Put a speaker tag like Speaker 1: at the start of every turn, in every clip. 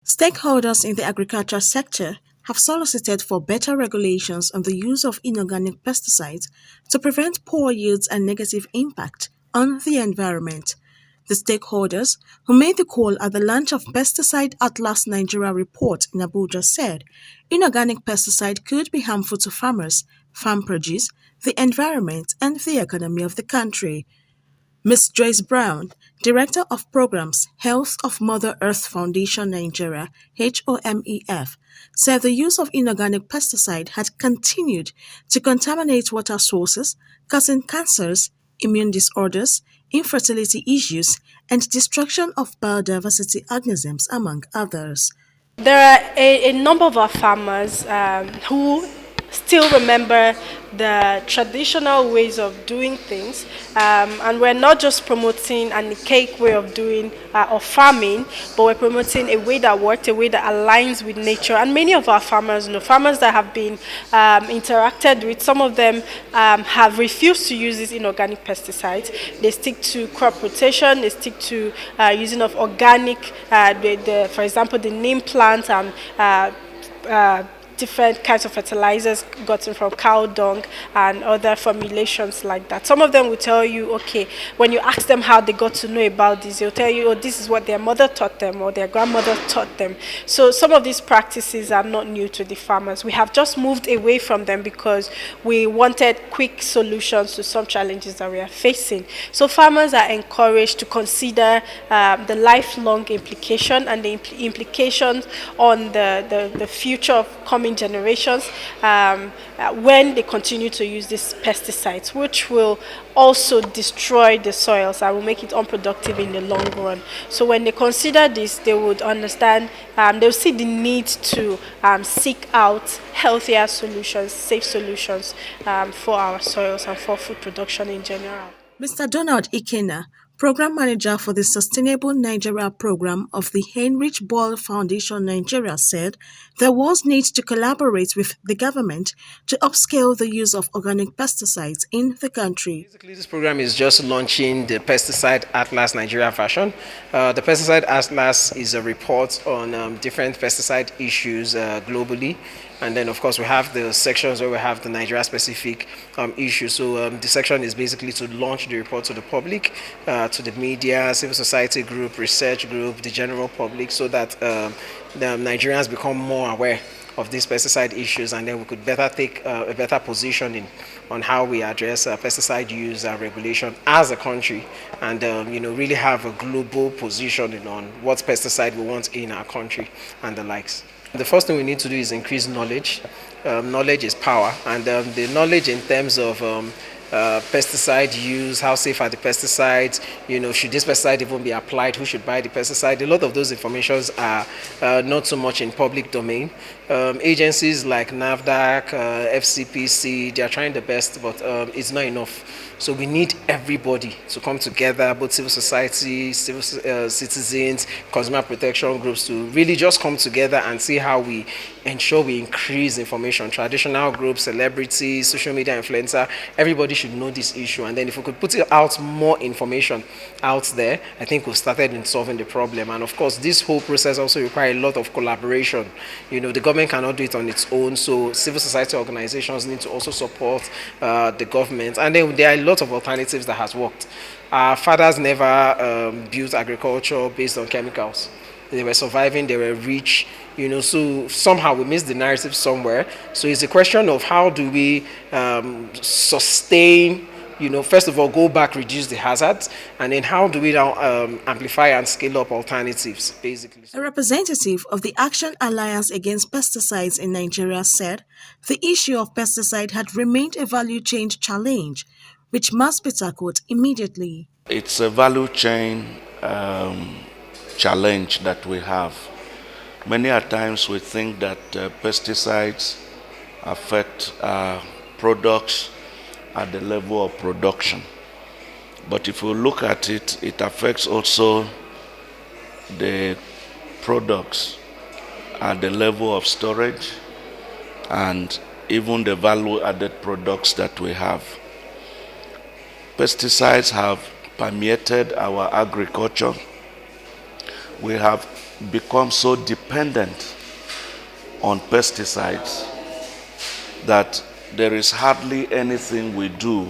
Speaker 1: Stakeholders in the agriculture sector have solicited for better regulations on the use of inorganic pesticides to prevent poor yields and negative impact on the environment. The stakeholders, who made the call at the launch of Pesticide Atlas Nigeria report in Abuja, said inorganic pesticide could be harmful to farmers, farm produce, the environment, and the economy of the country. Ms. Joyce Brown, Director of Programs, Health of Mother Earth Foundation Nigeria (HOMEF), said the use of inorganic pesticide had continued to contaminate water sources, causing cancers, immune disorders, infertility issues, and destruction of biodiversity organisms, among others.
Speaker 2: There are a number of our farmers who still remember the traditional ways of doing things, and we're not just promoting an archaic way of doing of farming, but we're promoting a way that works, a way that aligns with nature. And many of our farmers, farmers that have been interacted with, some of them have refused to use these inorganic pesticides. They stick to crop rotation, they stick to using of organic, for example, the neem plant and different kinds of fertilizers gotten from cow dung and other formulations like that. Some of them will tell you, okay, when you ask them how they got to know about this, they'll tell you, oh, this is what their mother taught them or their grandmother taught them. So some of these practices are not new to the farmers. We have just moved away from them because we wanted quick solutions to some challenges that we are facing. So farmers are encouraged to consider the lifelong implication and the implications on the future of coming generations when they continue to use these pesticides, which will also destroy the soils and will make it unproductive in the long run. So when they consider this, they would understand, they'll see the need to seek out healthier solutions, safe solutions for our soils and for food production in general.
Speaker 1: Mr. Donald Ikena, Program Manager for the Sustainable Nigeria program of the Heinrich Böll Foundation Nigeria, said there was need to collaborate with the government to upscale the use of organic pesticides in the country.
Speaker 3: Basically, this program is just launching the Pesticide Atlas Nigeria version. The Pesticide Atlas is a report on different pesticide issues globally. And then, of course, we have the sections where we have the Nigeria-specific issues. So the section is basically to launch the report to the public, to the media, civil society group, research group, the general public, so that the Nigerians become more aware of these pesticide issues, and then we could better take a better positioning on how we address pesticide use and regulation as a country, and really have a global positioning on what pesticide we want in our country and the likes. The first thing we need to do is increase knowledge. Knowledge is power, and the knowledge in terms of pesticide use, how safe are the pesticides, should this pesticide even be applied, who should buy the pesticide. A lot of those informations are not so much in public domain. Agencies like NAFDAC, FCPC, they are trying the best, but it's not enough. So we need everybody to come together, both civil society, citizens, consumer protection groups, to really just come together and see how we ensure we increase information. Traditional groups, celebrities, social media influencer, everybody should know this issue. And then if we could put out more information out there, I think we've started in solving the problem. And of course, this whole process also requires a lot of collaboration. The government cannot do it on its own, so civil society organizations need to also support the government. And then there are a lot of alternatives that has worked. Our fathers never built agriculture based on chemicals. They were surviving, they were rich, so somehow we missed the narrative somewhere. So it's a question of how do we sustain, first of all, go back, reduce the hazards, and then how do we now amplify and scale up alternatives, basically.
Speaker 1: A representative of the Action Alliance Against Pesticides in Nigeria said the issue of pesticide had remained a value chain challenge, which must be tackled immediately.
Speaker 4: It's a value chain challenge that we have. Many a times we think that pesticides affect products at the level of production. But if you look at it, it affects also the products at the level of storage and even the value-added products that we have. Pesticides have permeated our agriculture. We have become so dependent on pesticides that there is hardly anything we do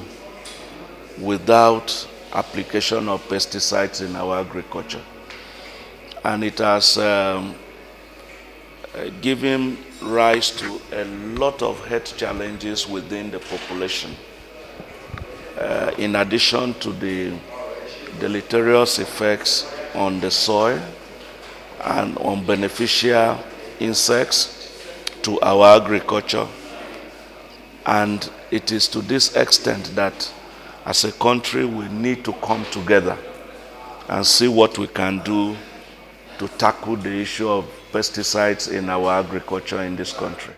Speaker 4: without application of pesticides in our agriculture. And it has given rise to a lot of health challenges within the population. In addition to the deleterious effects on the soil and on beneficial insects to our agriculture. And it is to this extent that as a country we need to come together and see what we can do to tackle the issue of pesticides in our agriculture in this country.